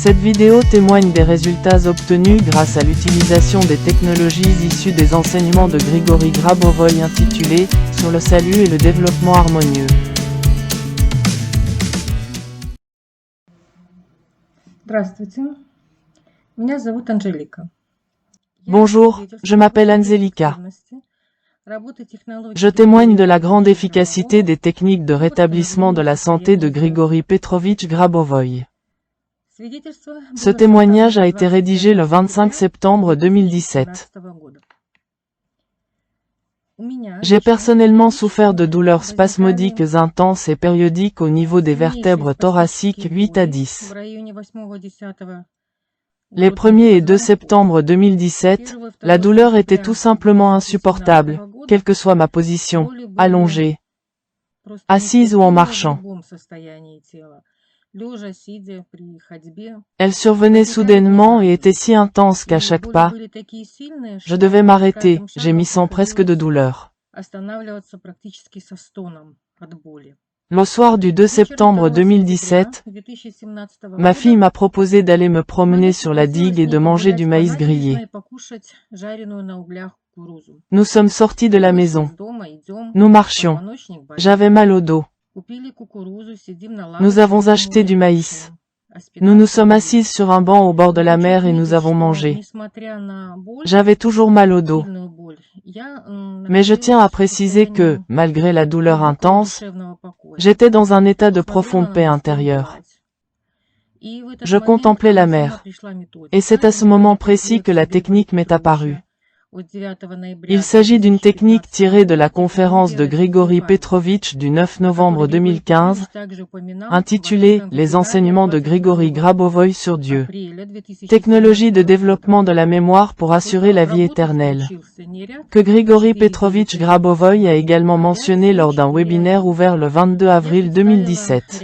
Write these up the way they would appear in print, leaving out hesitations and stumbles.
Cette vidéo témoigne des résultats obtenus grâce à l'utilisation des technologies issues des enseignements de Grigory Grabovoy intitulés « Sur le salut et le développement harmonieux ». Bonjour, je m'appelle Angelika. Je témoigne de la grande efficacité des techniques de rétablissement de la santé de Grigory Petrovitch Grabovoy. Ce témoignage a été rédigé le 25 septembre 2017. J'ai personnellement souffert de douleurs spasmodiques intenses et périodiques au niveau des vertèbres thoraciques 8 à 10. Les 1er et 2 septembre 2017, la douleur était tout simplement insupportable, quelle que soit ma position, allongée, assise ou en marchant. Elle survenait soudainement et était si intense qu'à chaque pas, je devais m'arrêter, gémissant presque de douleur. Le soir du 2 septembre 2017, ma fille m'a proposé d'aller me promener sur la digue et de manger du maïs grillé. Nous sommes sortis de la maison. Nous marchions. J'avais mal au dos. Nous avons acheté du maïs. Nous nous sommes assises sur un banc au bord de la mer et nous avons mangé. J'avais toujours mal au dos. Mais je tiens à préciser que, malgré la douleur intense, j'étais dans un état de profonde paix intérieure. Je contemplais la mer. Et c'est à ce moment précis que la technique m'est apparue. Il s'agit d'une technique tirée de la conférence de Grigory Petrovitch du 9 novembre 2015, intitulée « Les enseignements de Grigory Grabovoy sur Dieu. Technologie de développement de la mémoire pour assurer la vie éternelle », que Grigory Petrovitch Grabovoy a également mentionné lors d'un webinaire ouvert le 22 avril 2017.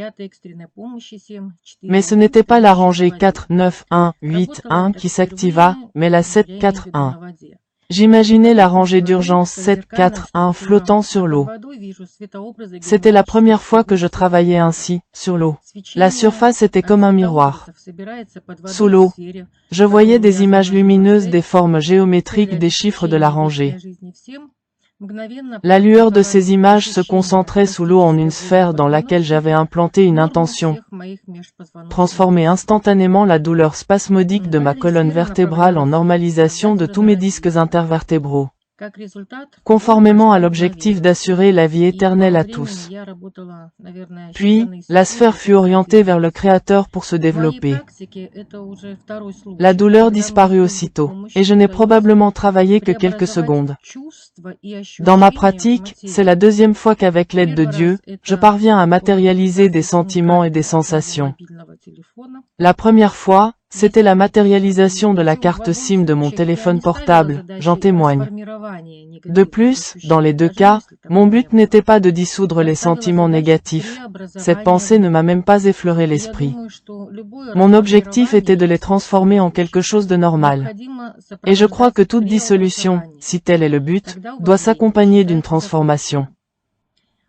Mais ce n'était pas la rangée 4, 9, 1, 8, 1 qui s'activa, mais la 7, 4, 1. J'imaginais la rangée d'urgence 7, 4, 1 flottant sur l'eau. C'était la première fois que je travaillais ainsi, sur l'eau. La surface était comme un miroir. Sous l'eau, je voyais des images lumineuses des formes géométriques des chiffres de la rangée. La lueur de ces images se concentrait sous l'eau en une sphère dans laquelle j'avais implanté une intention. Transformer instantanément la douleur spasmodique de ma colonne vertébrale en normalisation de tous mes disques intervertébraux. Conformément à l'objectif d'assurer la vie éternelle à tous. Puis, la sphère fut orientée vers le Créateur pour se développer. La douleur disparut aussitôt, et je n'ai probablement travaillé que quelques secondes. Dans ma pratique, c'est la deuxième fois qu'avec l'aide de Dieu, je parviens à matérialiser des sentiments et des sensations. La première fois, c'était la matérialisation de la carte SIM de mon téléphone portable, j'en témoigne. De plus, dans les deux cas, mon but n'était pas de dissoudre les sentiments négatifs. Cette pensée ne m'a même pas effleuré l'esprit. Mon objectif était de les transformer en quelque chose de normal. Et je crois que toute dissolution, si tel est le but, doit s'accompagner d'une transformation.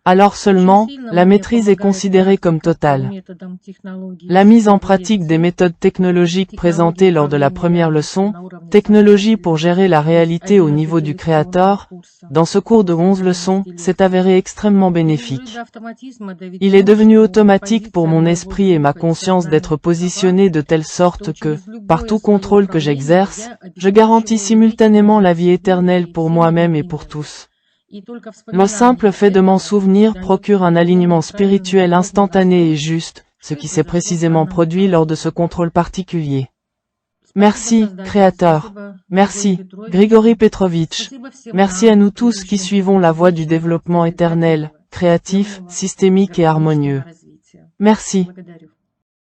Alors seulement, la maîtrise est considérée comme totale. La mise en pratique des méthodes technologiques présentées lors de la première leçon, technologie pour gérer la réalité au niveau du Créateur, dans ce cours de 11 leçons, s'est avéré extrêmement bénéfique. Il est devenu automatique pour mon esprit et ma conscience d'être positionné de telle sorte que, par tout contrôle que j'exerce, je garantis simultanément la vie éternelle pour moi-même et pour tous. Le simple fait de m'en souvenir procure un alignement spirituel instantané et juste, ce qui s'est précisément produit lors de ce contrôle particulier. Merci, Créateur. Merci, Grigory Petrovitch. Merci à nous tous qui suivons la voie du développement éternel, créatif, systémique et harmonieux. Merci.